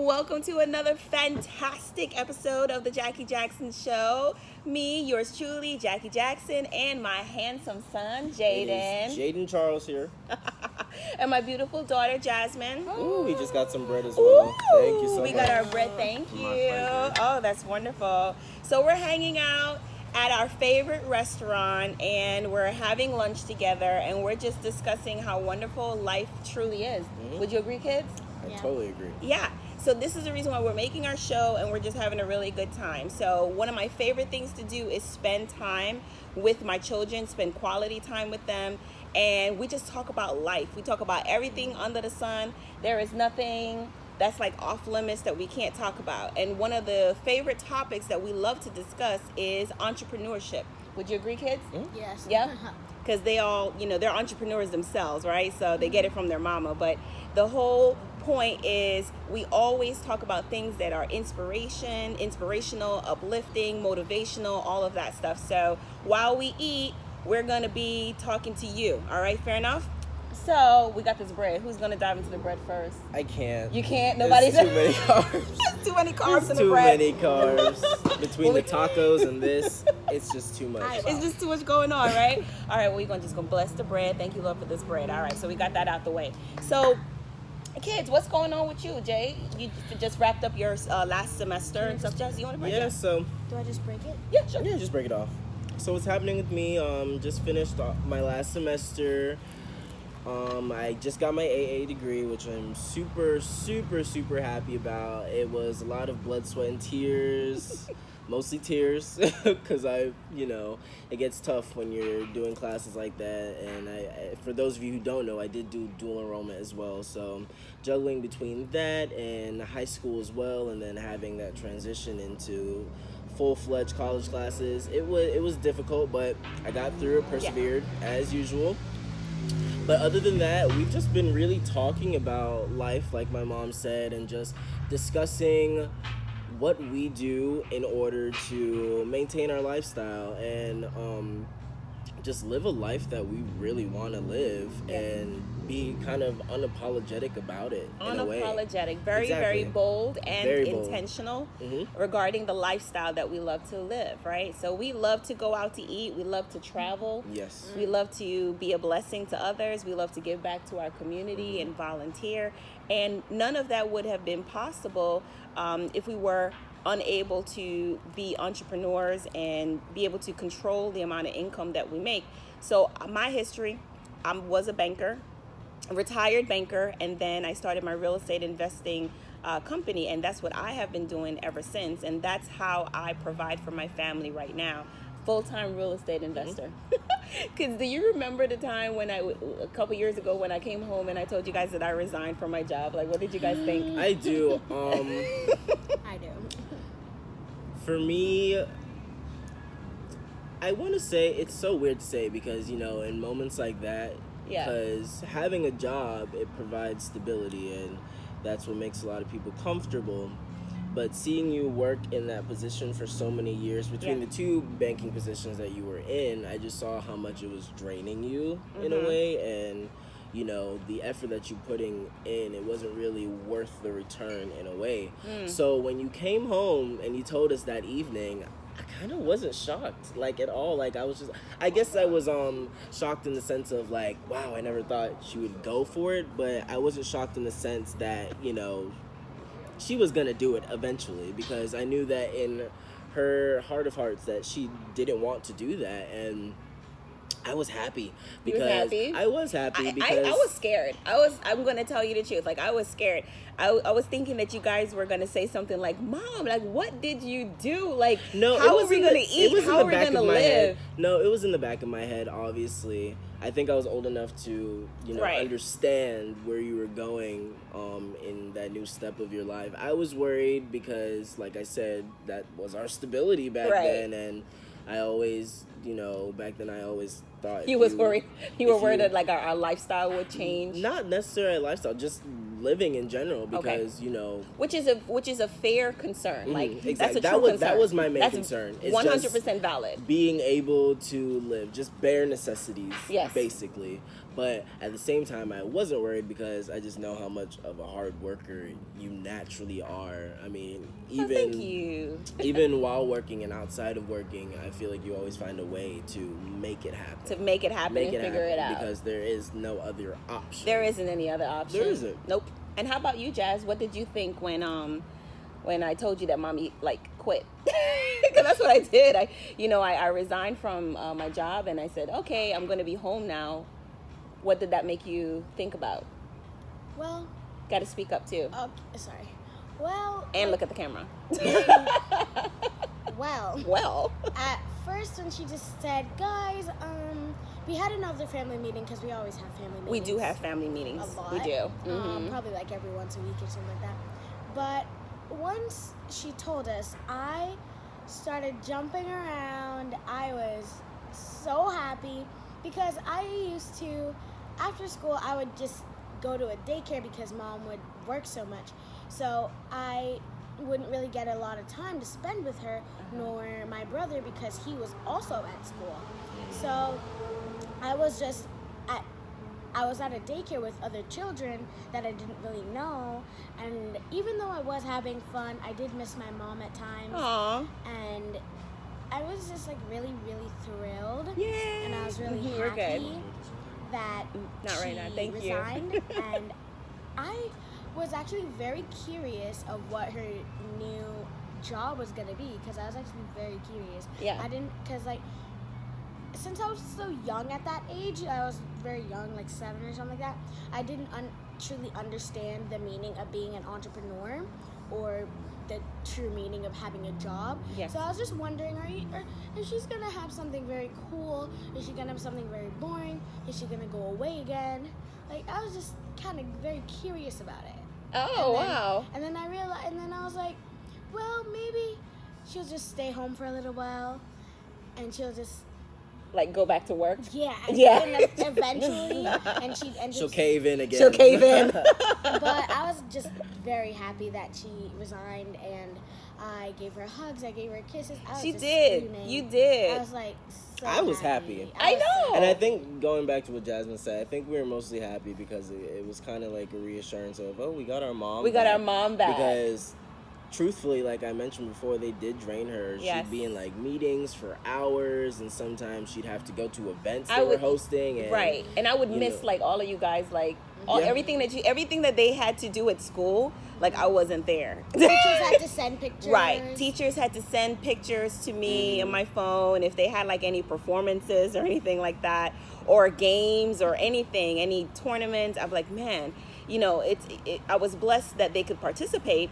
welcome to another fantastic episode of the Jackie Jackson Show. Me, yours truly, Jackie Jackson, and my handsome son, Jaden. Jaden Charles here. And my beautiful daughter, Jasmine. Ooh, we just got some bread as well. Thank you so much. We got our bread, thank you. Oh, that's wonderful. So we're hanging out at our favorite restaurant, and we're having lunch together, and we're just discussing how wonderful life truly is. Mm-hmm. Would you agree, kids? I totally agree. Yeah. So this is the reason why we're making our show, and we're just having a really good time. So one of my favorite things to do is spend time with my children, spend quality time with them, and we just talk about life. We talk about everything under the sun. There is nothing that's like off limits that we can't talk about. And one of the favorite topics that we love to discuss is entrepreneurship. Would you agree, kids? Mm-hmm. Yes. Yeah? Because they all, they're entrepreneurs themselves, right? So they get it from their mama. But the whole point is we always talk about things that are inspirational, uplifting, motivational, all of that stuff. So while we eat, we're going to be talking to you. All right, fair enough? So we got this bread. Who's going to dive into the bread first? I can't. You can't? Nobody's too many carbs. Too many carbs in the too bread. many carbs. Between the tacos and this, it's just too much. It's just too much going on, right? All right, well, we're just going to bless the bread. Thank you, Lord, for this bread. All right, so we got that out the way. So, kids, what's going on with you, Jay? You just wrapped up your last semester and stuff. Jess, you want to break it? Yeah, so... Do I just break it? Yeah, sure. Yeah, just break it off. So what's happening with me, just finished my last semester. I just got my AA degree, which I'm super, super, super happy about. It was a lot of blood, sweat, and tears. Mostly tears, because it gets tough when you're doing classes like that. And I, for those of you who don't know, I did do dual enrollment as well. So juggling between that and high school as well, and then having that transition into full-fledged college classes, it was difficult, but I got through it, persevered as usual. But other than that, we've just been really talking about life, like my mom said, and just discussing what we do in order to maintain our lifestyle and just live a life that we really want to live and be kind of unapologetic about it. Unapologetic, very, Exactly. very bold and Very bold. intentional Mm-hmm. regarding the lifestyle that we love to live, right? So we love to go out to eat. We love to travel. Yes. We love to be a blessing to others. We love to give back to our community and volunteer. And none of that would have been possible if we were unable to be entrepreneurs and be able to control the amount of income that we make. So my history, I was a banker, a retired banker, and then I started my real estate investing company, and that's what I have been doing ever since, and that's how I provide for my family right now. Full-time real estate investor. Because do you remember the time when a couple years ago when I came home and I told you guys that I resigned from my job? Like, what did you guys think? I do. I do. For me, I want to say, it's so weird to say because, in moments like that, because having a job, it provides stability, and that's what makes a lot of people comfortable. But seeing you work in that position for so many years, between the two banking positions that you were in, I just saw how much it was draining you in a way, and the effort that you're putting in, it wasn't really worth the return in a way. So when you came home and you told us that evening, I kind of wasn't shocked, like, at all. Like, I guess I was shocked in the sense of, like, wow, I never thought she would go for it, but I wasn't shocked in the sense that, she was gonna do it eventually, because I knew that in her heart of hearts that she didn't want to do that, and I was happy because I was happy because I was scared. I'm going to tell you the truth. Like, I was scared. I was thinking that you guys were going to say something like, Mom, like, what did you do? Like, how are we going to eat? How are we going to live? No, it was in the back of my head, obviously. I think I was old enough to, understand where you were going in that new step of your life. I was worried because, like I said, that was our stability back then, and I always, back then I always thought you was worried. You were worried that like our lifestyle would change. Not necessarily lifestyle, just living in general, because which is a fair concern. Like, exactly. That's a true concern. That was my main concern. It's 100% valid. Being able to live, just bare necessities, basically. But at the same time, I wasn't worried because I just know how much of a hard worker you naturally are. I mean, Thank you. even while working and outside of working, I feel like you always find a way to make it happen. To make it happen and figure it out. Because there is no other option. There isn't any other option. There isn't. Nope. And how about you, Jazz? What did you think when I told you that Mommy quit? Because that's what I did. I resigned from my job and I said, okay, I'm going to be home now. What did that make you think about? Well, got to speak up too. Oh, sorry. Well. And look at the camera. Well. At first, when she just said, guys, we had another family meeting because we always have family meetings. We do have family meetings. A lot. We do. Probably like every once a week or something like that. But once she told us, I started jumping around. I was so happy because I used to, after school, I would just go to a daycare because Mom would work so much. So I wouldn't really get a lot of time to spend with her, nor my brother, because he was also at school. So I was at a daycare with other children that I didn't really know, and even though I was having fun, I did miss my mom at times. Aww. And I was just really, really thrilled. Yay. And I was really We're happy good. that Not she right now. Thank resigned. you. And I was actually very curious of what her new job was gonna be, because I was actually very curious. Yeah. I didn't, because since I was so young at that age, I was very young, 7 or something like that, I didn't truly understand the meaning of being an entrepreneur or the true meaning of having a job. Yes. So I was just wondering, if she's going to have something very cool, is she going to have something very boring, is she going to go away again? I was just kind of very curious about it. Oh, wow. And then I realized, and then I was like, well, maybe she'll just stay home for a little while and she'll just go back to work? Yeah. Yeah. And eventually, she'll cave in again. She'll cave in. But I was just very happy that she resigned, and I gave her hugs, I gave her kisses. She did. Screaming. You did. I was so I was happy. I know. And I think, going back to what Jasmine said, I think we were mostly happy because it was kind of like a reassurance of, we got our mom We got our mom back. Because truthfully, like I mentioned before, they did drain her. Yes. She'd be in meetings for hours, and sometimes she'd have to go to events they were hosting. And, right. And I would miss all of you guys, everything that they had to do at school. I wasn't there. Teachers had to send pictures. Right. Teachers had to send pictures to me on my phone if they had any performances or anything like that, or games or anything, any tournaments. I'm like, man, I was blessed that they could participate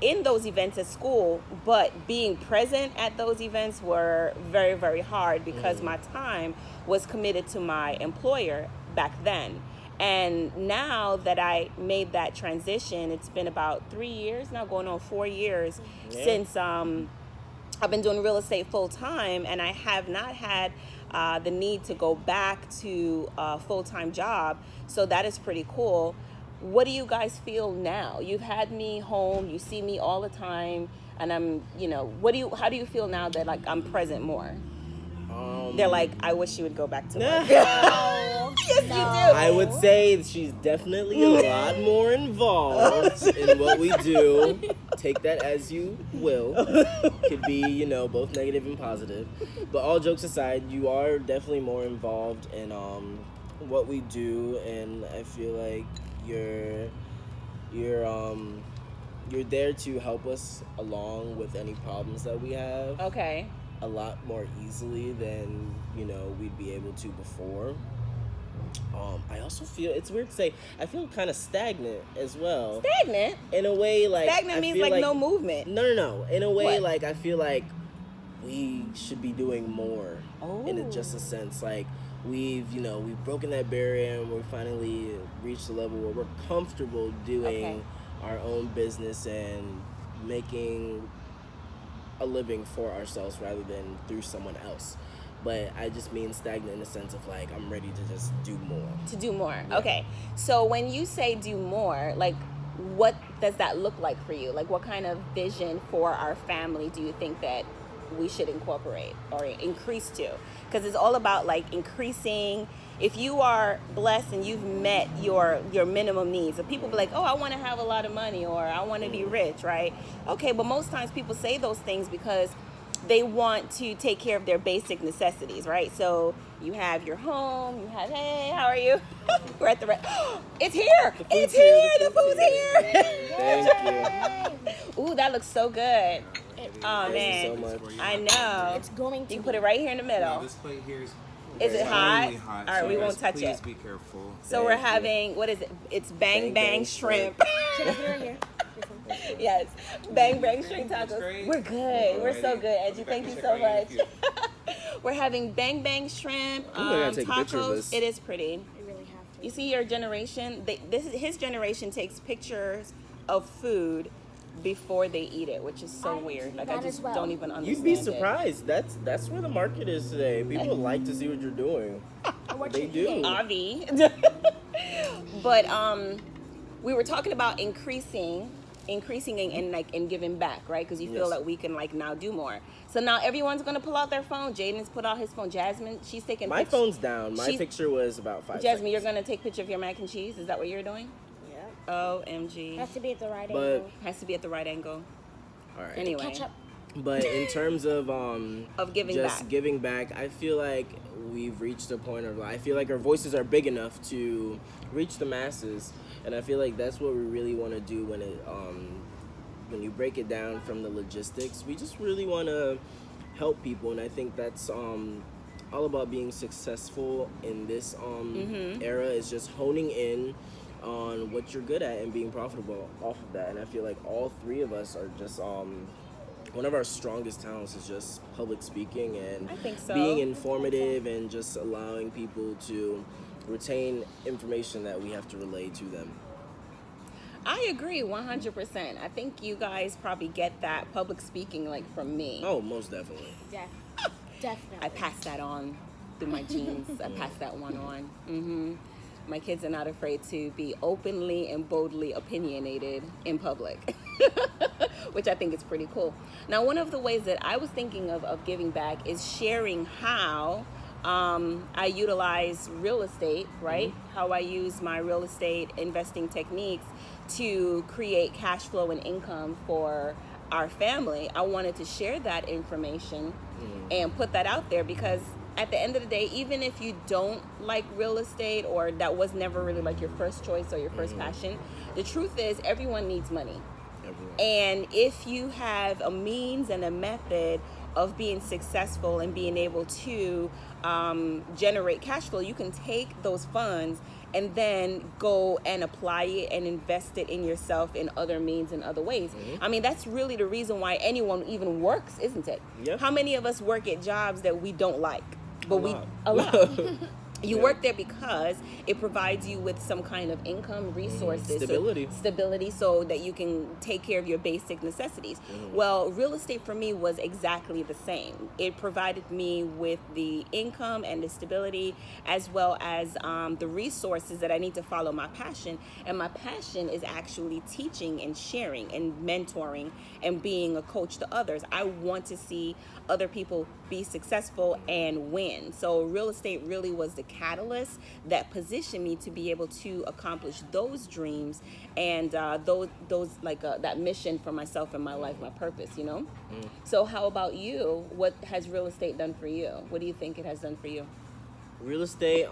in those events at school, but being present at those events were very, very hard because my time was committed to my employer back then. And now that I made that transition, it's been about 3 years now, going on 4 years since I've been doing real estate full time, and I have not had the need to go back to a full-time job. So that is pretty cool. What do you guys feel now? You've had me home, you see me all the time, and I'm, how do you feel now that I'm present more? They're like, I wish you would go back to work. Yes, you do. I would say she's definitely a lot more involved in what we do. Take that as you will. Could be, both negative and positive. But all jokes aside, you are definitely more involved in what we do, and I feel like you're there to help us along with any problems that we have. Okay. A lot more easily than we'd be able to before. I also feel, it's weird to say, I feel kind of stagnant as well. Stagnant? In a way, stagnant means no movement. No. In a way, What? I feel like we should be doing more. In just a sense, we've broken that barrier, and we finally reached a level where we're comfortable doing our own business and making a living for ourselves rather than through someone else. But I just mean stagnant in the sense of I'm ready to just do more. To do more. Yeah. Okay. So when you say do more, what does that look like for you? What kind of vision for our family do you think that we should incorporate or increase to, because it's all about like increasing. If you are blessed and you've met your minimum needs, and people be like, oh, I want to have a lot of money, or I want to be rich, right? Okay, but most times people say those things because they want to take care of their basic necessities, right? So you have your home, you have, hey, how are you? We're at the it's here. It's here. The food's here. Thank you. Ooh, that looks so good. Oh, Thank man. you so much. I know. It's going to You can put it right here in the middle. This plate here is Is it hot? extremely hot. All right, so we you won't guys, touch please it. be careful. So we're Thank you. having, what is it? It's bang bang shrimp. Should I put it right here? Yes, bang bang shrimp That's tacos. great. We're good. We're so Alrighty. good, Edgy. Thank you Check so out your much. queue. We're having bang bang shrimp I'm gonna take a picture of tacos. this. It is pretty. You really have to. You see, your generation, his generation takes pictures of food before they eat it, which is so I weird. do Like, that I just as well. don't even understand You'd be it. surprised. That's where the market is today. People like to see what you're doing. What They you do. eating? Avi. But we were talking about increasing and giving back, right? Because you feel Yes. that we can like now do more. So now everyone's gonna pull out their phone. Jaden's put out his phone. Jasmine, she's taking My pic- phone's down. My She's- picture was about 5 Jasmine, you're seconds. gonna take a picture of your mac and cheese. Is that what you're doing? Yeah. OMG. Has to be at the right But- angle. Has to be at the right angle. All right. Anyway, Ketchup. But in terms of Of giving just back. giving back, I feel like we've reached a point of I feel like our voices are big enough to reach the masses, and I feel like that's what we really want to do when you break it down from the logistics. We just really want to help people, and I think that's all about being successful in this era is just honing in on what you're good at and being profitable off of that. And I feel like all three of us are just one of our strongest talents is just public speaking and I think so. being informative and just allowing people to retain information that we have to relay to them. I agree 100%. I think you guys probably get that public speaking like from me. Oh, most definitely. Definitely. I pass that on through my genes. I pass that one on. My kids are not afraid to be openly and boldly opinionated in public, which I think is pretty cool. Now, one of the ways that I was thinking of giving back is sharing how I utilize real estate, right? How I use my real estate investing techniques to create cash flow and income for our family. I wanted to share that information and put that out there because at the end of the day, even if you don't like real estate or that was never really like your first choice or your first passion, the truth is everyone needs money. Everyone. And if you have a means and a method of being successful and being able to generate cash flow, you can take those funds and then go and apply it and invest it in yourself in other means and other ways. I mean, that's really the reason why anyone even works, isn't it? Yeah. How many of us work at jobs that we don't like? But A a lot. lot. You Yeah. work there because it provides you with some kind of income, resources, stability, so that you can take care of your basic necessities. Well, real estate for me was exactly the same. It provided me with the income and the stability, as well as the resources that I need to follow my passion. And my passion is actually teaching and sharing and mentoring and being a coach to others. I want to see other people be successful and win. So real estate really was the catalyst that positioned me to be able to accomplish those dreams and those like that mission for myself and my life, my purpose, you know? So how about you? What has real estate done for you? What do you think it has done for you? Real estate,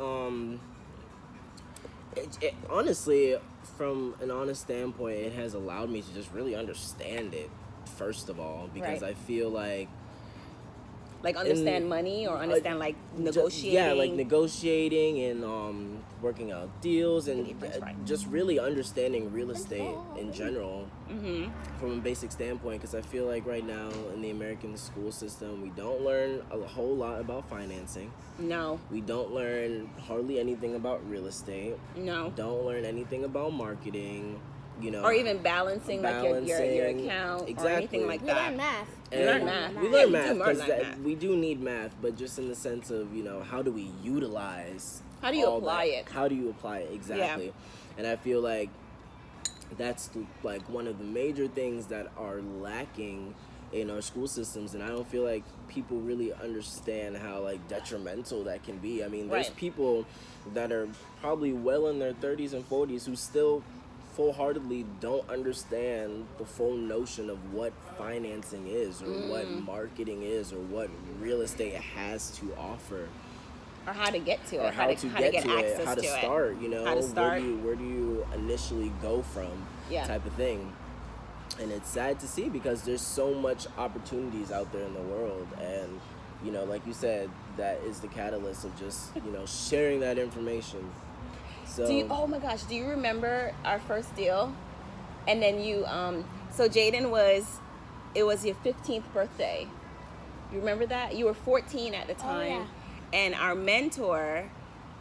honestly, from an honest standpoint, it has allowed me to just really understand it, first of all, because Right. I feel like understand money or understand like negotiating? Yeah, like negotiating and working out deals and just really understanding real estate in general from a basic standpoint. Because I feel like right now in the American school system, we don't learn a whole lot about financing. No. We don't learn hardly anything about real estate. No. Don't learn anything about marketing. You know, Or even balancing like your balancing, account or exactly. anything like We that. learn math. You learn math. We Yeah, learn you math do learn because math. we do need math, but just in the sense of how do we utilize? How do you all apply that? it? How do you apply it exactly? And I feel like that's like one of the major things that are lacking in our school systems, and I don't feel like people really understand how like detrimental that can be. I mean, there's Right. people that are probably well in their 30s and 40s who still full-heartedly don't understand the full notion of what financing is, or what marketing is, or what real estate has to offer, Or how to get to it. or how to get to it, access how to to it. start. You know, How to start. where do you initially go from, Yeah. type of thing. And it's sad to see because there's so much opportunities out there in the world, and you know, like you said, that is the catalyst of just, you know, sharing that information. So Oh my gosh, do you remember our first deal? And then you, so Jaden it was your 15th birthday. You remember that? You were 14 at the time. yeah. And our mentor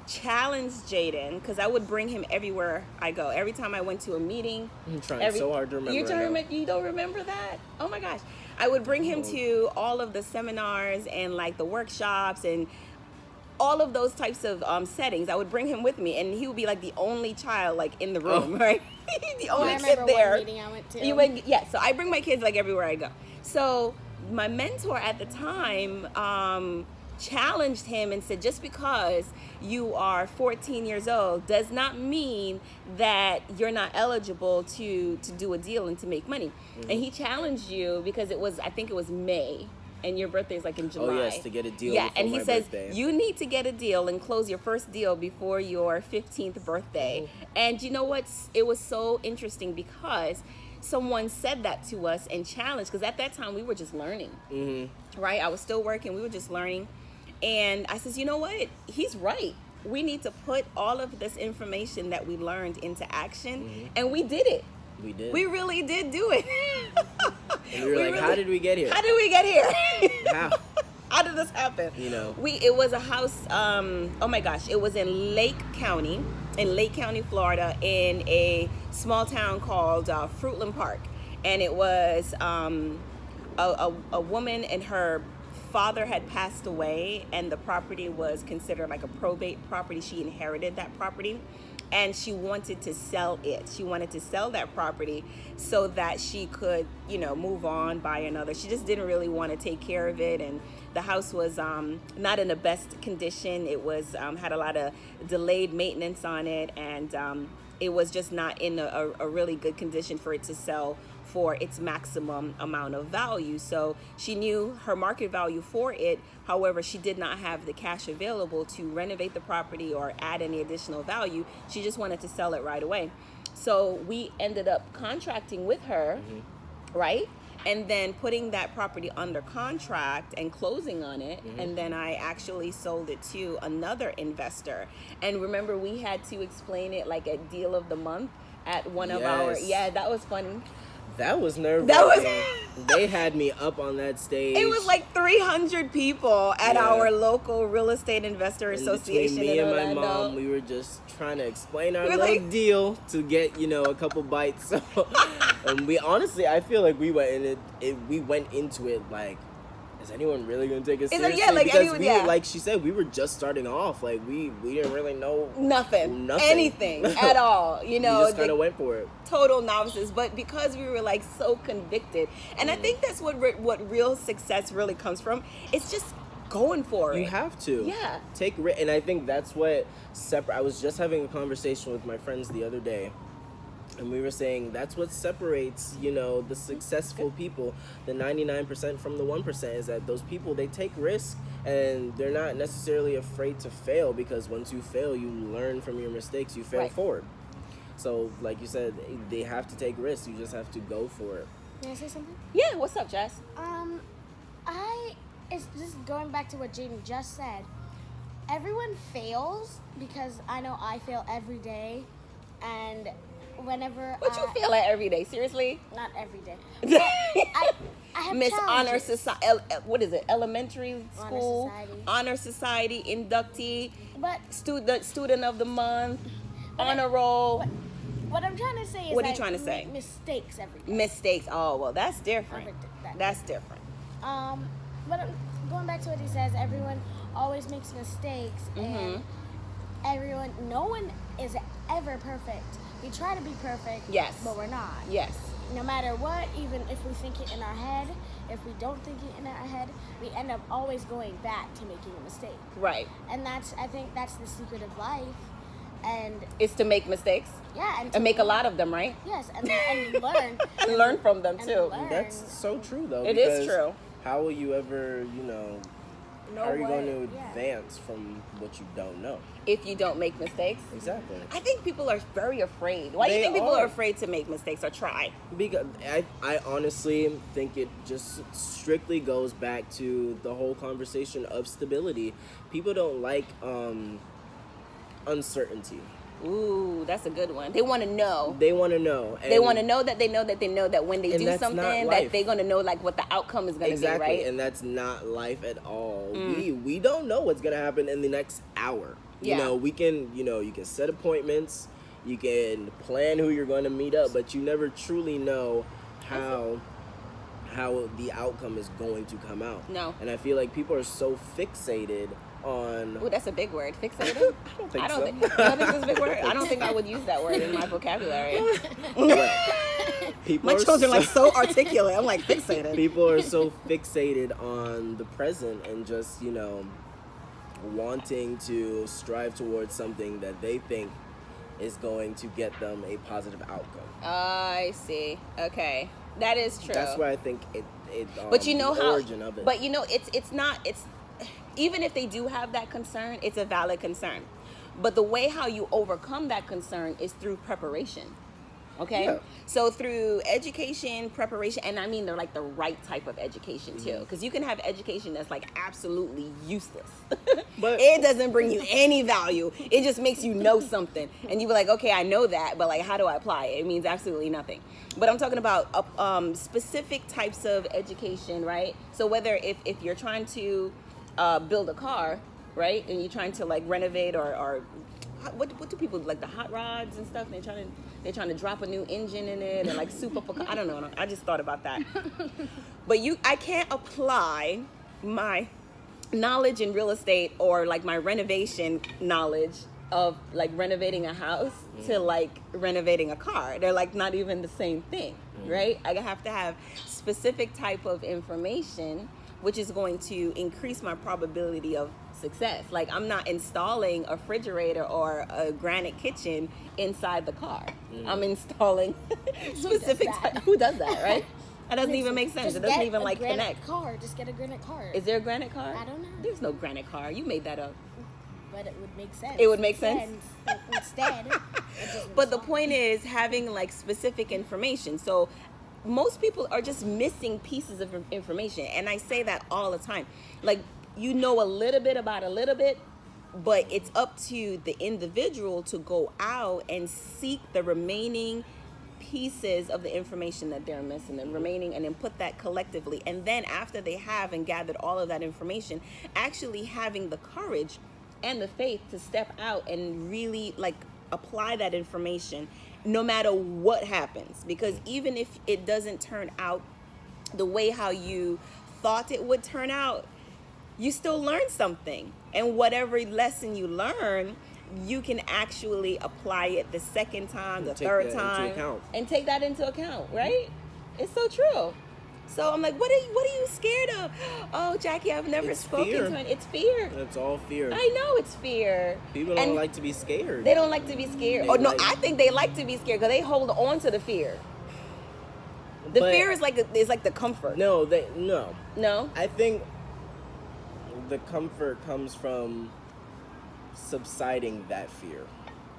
challenged Jaden, because I would bring him everywhere I go. Every time I went to a meeting. I'm trying so hard to remember. You don't remember that? Oh my gosh. I would bring him to all of the seminars and like the workshops and all of those types of settings. I would bring him with me, and he would be like the only child like in the room, right? The only I kid remember there. one meeting I went to. Yeah, so I bring my kids like everywhere I go. So my mentor at the time challenged him and said, just because you are 14 years old does not mean that you're not eligible to do a deal and to make money. Mm-hmm. And he challenged you because I think it was May, and your birthday is like in July. Oh yes, to get a deal. Yeah, before and he my says birthday. you need to get a deal and close your first deal before your 15th birthday. Mm-hmm. And you know what? It was so interesting because someone said that to us and challenged, because at that time we were just learning, right? I was still working. We were just learning. And I says, you know what? He's right. We need to put all of this information that we learned into action. And we did it. We did. We really did do it. And we were like, how did we get here? How did we get here? How? How did this happen? You know. It was a house, oh my gosh, it was in Lake County, Florida, in a small town called Fruitland Park. And it was a woman, and her father had passed away, and the property was considered like a probate property. She inherited that property, and she wanted to sell it. She wanted to sell that property so that she could, you know, move on, buy another. She just didn't really want to take care of it, and the house was not in the best condition. It was had a lot of delayed maintenance on it, and it was just not in a really good condition for it to sell for its maximum amount of value. So she knew her market value for it. However, she did not have the cash available to renovate the property or add any additional value. She just wanted to sell it right away. So we ended up contracting with her, right? And then putting that property under contract and closing on it. And then I actually sold it to another investor. And remember, we had to explain it like a deal of the month at one of our, that was funny. That was nerve-wracking. That They had me up on that stage. It was like 300 people at our local real estate investor And association between me in and Orlando. my mom, we were just trying to explain our We're little like- deal to get, you know, a couple bites. So, and we honestly, I feel like we went in we went into it like, is anyone really gonna take us It's like, seriously? yeah, like because anyone- we, yeah. like she said, we were just starting off. Like we didn't really know Nothing. Nothing. Anything at all. You know, we just kind of went for it. total novices, but because we were like so convicted, and I think that's what real success really comes from. It's just going for it. You have to. Yeah. Take risk, and I think that's what I was just having a conversation with my friends the other day, and we were saying that's what separates, you know, the successful people, the 99% from the 1%, is that those people, they take risks and they're not necessarily afraid to fail, because once you fail, you learn from your mistakes, you fail Right. forward. So, like you said, they have to take risks. You just have to go for it. Can I say something? Yeah, what's up, Jess? It's just going back to what Jaden just said. Everyone fails, because I know I fail every day, and whenever What you feel like every day? Seriously? not every day. I have Miss Honor challenges. Society, what is it? Elementary school, Society. Honor Society inductee, But student of the month, honor roll, what I'm trying to say is, What are you I trying to say? make mistakes every day. mistakes. Oh, well, that's different. That- That's different. But going back to what he says, everyone always makes mistakes, and no one is ever perfect. We try to be perfect, Yes. but we're not. Yes. No matter what, even if we think it in our head, if we don't think it ahead, we end up always going back to making a mistake. Right. And I think that's the secret of life. And It's to make mistakes. yeah, And make a lot of them, right? Yes, and learn. And learn from them And too. learn. That's so true, though. It is because true. How will you ever, how are you going to Yeah. advance from what you don't know? If you don't make mistakes. Exactly. I think people are very afraid. Why do you They think people are. are afraid to make mistakes or try? Because I honestly think it just strictly goes back to the whole conversation of stability. People don't like uncertainty. Ooh, that's a good one. They want to know. They want to know. They want to know that they know that they know that when they And do that's not something, life. that they're going to know like what the outcome is going to Exactly, be, right? and that's not life at all. We don't know what's gonna happen in the next hour. Yeah. We can you can set appointments, you can plan who you're going to meet up, but you never truly know how the outcome is going to come out. No. And I feel like people are so fixated on. Ooh, that's a big word. Fixated? I don't think so. You don't think that's a big word? I don't think I would use that word in my vocabulary. People My are children are like so articulate. I'm like fixated. People are so fixated on the present and just wanting to strive towards something that they think is going to get them a positive outcome. I see. Okay, that is true. That's why I think it But you know the how? origin of it. But it's not. It's even if they do have that concern, it's a valid concern. But the way how you overcome that concern is through preparation. Okay, Yeah. so through education, preparation, and I mean they're like the right type of education too, because you can have education that's like absolutely useless. But- it doesn't bring you any value. It just makes you know something, and you be like, okay, I know that, but like, how do I apply it? It means absolutely nothing. But I'm talking about specific types of education, right? So whether if you're trying to build a car, right, and you're trying to like renovate or what do people like the hot rods and stuff? They're trying to drop a new engine in it and like soup up a car. I don't know. I just thought about that. But I can't apply my knowledge in real estate or like my renovation knowledge of like renovating a house to like renovating a car. They're like not even the same thing, right? I have to have specific type of information which is going to increase my probability of success. Like I'm not installing a refrigerator or a granite kitchen inside the car. I'm installing specific that? Who does that, right? That doesn't even make sense. Just It doesn't get even a like granite connect. car. Just get a granite car. Is there a granite car? I don't know. There's no granite car. You made that up. But it would make sense. It would make sense? Instead. It doesn't But the solve point is having like specific information. So most people are just missing pieces of information. And I say that all the time. Like you know a little bit about a little bit, but it's up to the individual to go out and seek the remaining pieces of the information that they're missing, the remaining, and then put that collectively. And then after they have and gathered all of that information, actually having the courage and the faith to step out and really like apply that information no matter what happens. Because even if it doesn't turn out the way how you thought it would turn out, you still learn something. And whatever lesson you learn, you can actually apply it the second time, the Take third that into time, account. and take that into account, right? It's so true. So I'm like, what are you scared of? Oh, Jackie, I've never It's spoken fear. to it. It's fear. It's all fear. I know it's fear. People don't And like to be scared. They don't like to be scared. They Oh no, like- I think they like to be scared because they hold on to the fear. The But- fear is like the comfort. No. No? I think the comfort comes from subsiding that fear.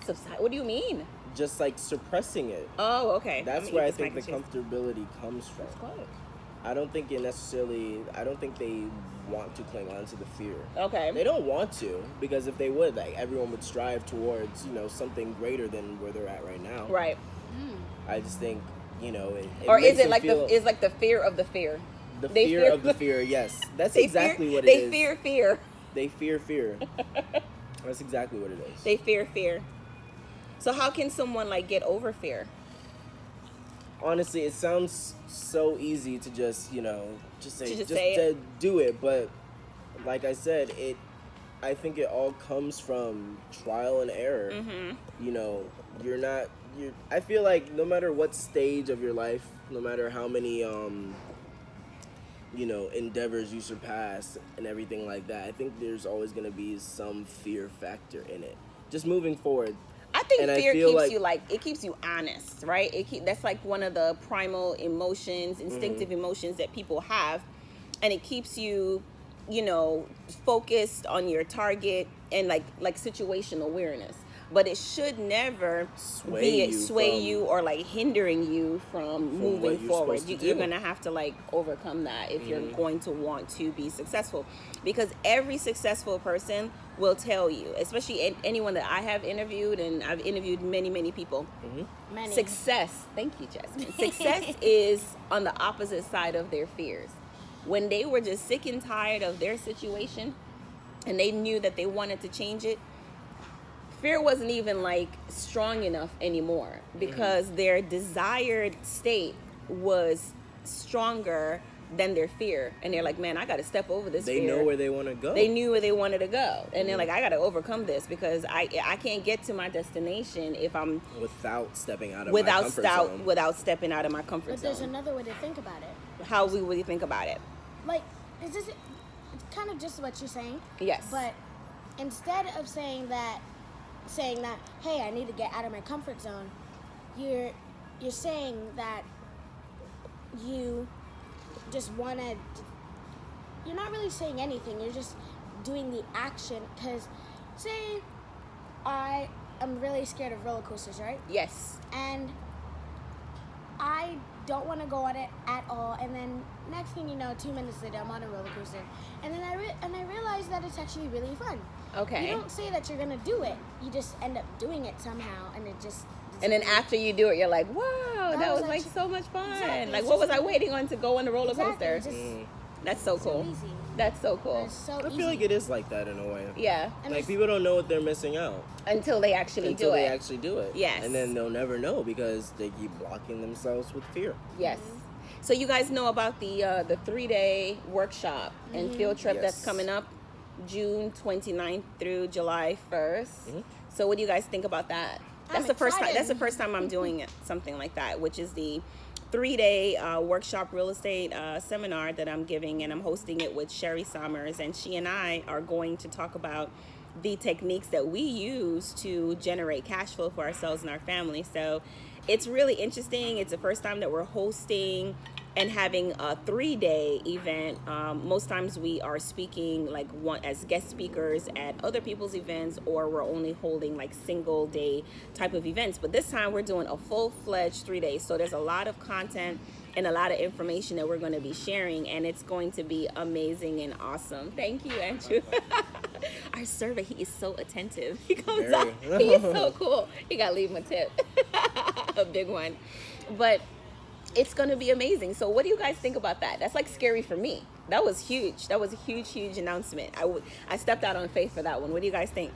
Subside. What do you mean? Just like suppressing it. Oh, okay. That's Let me where eat I this think the mac and cheese. comfortability comes from. It's close. I don't think they want to cling on to the fear. Okay. They don't want to, because if they would, like everyone would strive towards, something greater than where they're at right now. Right. I just think, it Or makes is it them like feel is like the fear of the fear? the they fear fear- of the fear? Yes, that's They exactly fear, what it they is. fear fear. They fear fear. That's exactly what it is. They fear fear. So how can someone like get over fear? Honestly, it sounds so easy to just, just say, To just just say it. do it. But like I said, I think it all comes from trial and error. Mm-hmm. I feel like no matter what stage of your life, no matter how many endeavors you surpass and everything like that, I think there's always going to be some fear factor in it. Just moving forward. I think And fear I feel keeps you it keeps you honest, right? That's like one of the primal emotions, instinctive emotions that people have, and it keeps you, focused on your target and like situational awareness. But it should never sway you or like hindering you from moving forward. You're gonna have to like overcome that if you're going to want to be successful, because every successful person will tell you, especially anyone that I have interviewed, and I've interviewed many people. Many. Success, thank you, Jasmine. Success is on the opposite side of their fears. When they were just sick and tired of their situation and they knew that they wanted to change it, fear wasn't even like strong enough anymore, because their desired state was stronger than their fear, and they're like, man, I got to step over this They fear. know where they want to go. They knew where they wanted to go, and they're like, I got to overcome this, because I can't get to my destination if I'm without stepping out of my comfort zone. Without stepping out of my comfort But zone. there's another way to think about it. How would you think about it? Like, it's kind of just what you're saying. Yes. But instead of saying that, hey, I need to get out of my comfort zone, you're saying that you just want to, you're not really saying anything, you're just doing the action. Because say I am really scared of roller coasters, right? Yes. And I don't want to go on it at all, and then next thing you know, 2 minutes later, I'm on a roller coaster, and then I realize that it's actually really fun. Okay. You don't say that you're gonna do it; you just end up doing it somehow, and it just. And then after you do it, you're like, wow, that was like actually- so much fun. Exactly, Like, it's what was just I waiting on to go on the roller Exactly, coaster? just That's so so cool. easy. That's so cool. It's so I easy. feel like it is like that in a way. Yeah. And Like, it's- people don't know what they're missing out Until they actually until do they it. actually do it. Yes. And then they'll never know because they keep blocking themselves with fear. Yes. So you guys know about the 3-day workshop and field trip that's Yes. coming up June 29th through July 1st. So what do you guys think about that? That's I'm the first time. excited. That's the first time I'm doing it, something like that, which is the 3-day workshop real estate seminar that I'm giving, and I'm hosting it with Sherry Sommers, and she and I are going to talk about the techniques that we use to generate cash flow for ourselves and our family. So it's really interesting. It's the first time that we're hosting and having a 3-day event. Most times we are speaking like as guest speakers at other people's events, or we're only holding like single day type of events. But this time we're doing a full-fledged 3 days. So there's a lot of content and a lot of information that we're going to be sharing, and it's going to be amazing and awesome. Thank you, Andrew. Our server, he is so attentive. He comes up, he is so cool. You got to leave him a tip. A big one. But it's going to be amazing. So what do you guys think about that? That's like scary for me. That was huge. That was a huge announcement. I stepped out on faith for that one. What do you guys think?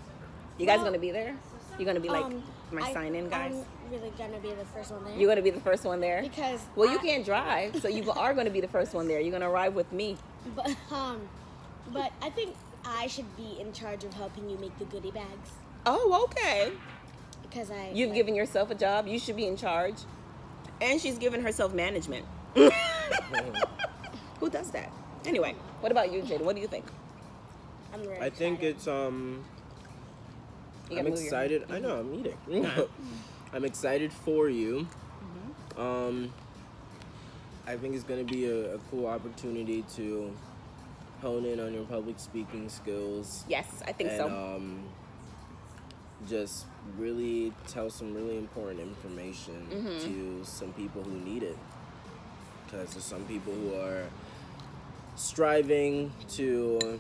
You guys going to be there? You're going to be like my sign-in guys? I'm really gonna be the first one there. You're going to be the first one there? Because Well, you can't drive, so you are going to be the first one there. You're going to arrive with me. But I think I should be in charge of helping you make the goodie bags, Oh, okay. because You've given yourself a job. You should be in charge. And she's given herself management. Who does that? Anyway, what about you, Jaden? What do you think? I'm very I think excited. it's You I'm gotta move your- excited. I know I'm eating. I'm excited for you. I think it's gonna be a cool opportunity to hone in on your public speaking skills. Yes, I think and, so. Just really tell some really important information to some people who need it. Because there's some people who are striving to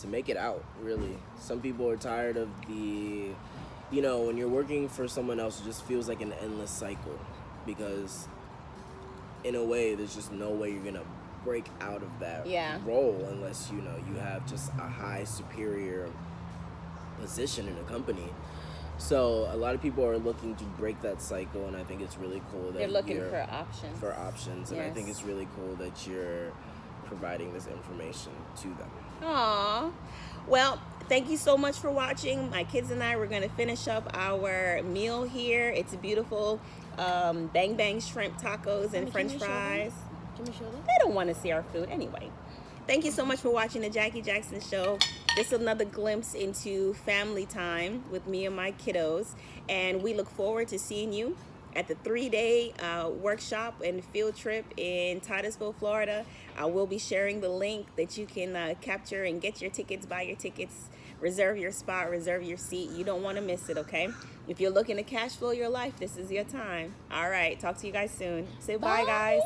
make it out, really. Some people are tired of the, when you're working for someone else, it just feels like an endless cycle. Because in a way, there's just no way you're going to break out of that role unless, you have just a high superior position in a company. So a lot of people are looking to break that cycle, and I think it's really cool that They're looking you're for options. and I think Yes. it's really cool that you're providing this information to them. Aw. Well, thank you so much for watching. My kids and I, we're going to finish up our meal here. It's beautiful. Bang Bang shrimp tacos and Can french you show them? fries. Can we show them? They don't want to see our food anyway. Thank you so much for watching the Jackie Jackson Show. This is another glimpse into family time with me and my kiddos. And we look forward to seeing you at the 3-day workshop and field trip in Titusville, Florida. I will be sharing the link that you can capture and get your tickets, buy your tickets, reserve your spot, reserve your seat. You don't want to miss it, okay? If you're looking to cash flow your life, this is your time. All right, talk to you guys soon. Say bye guys.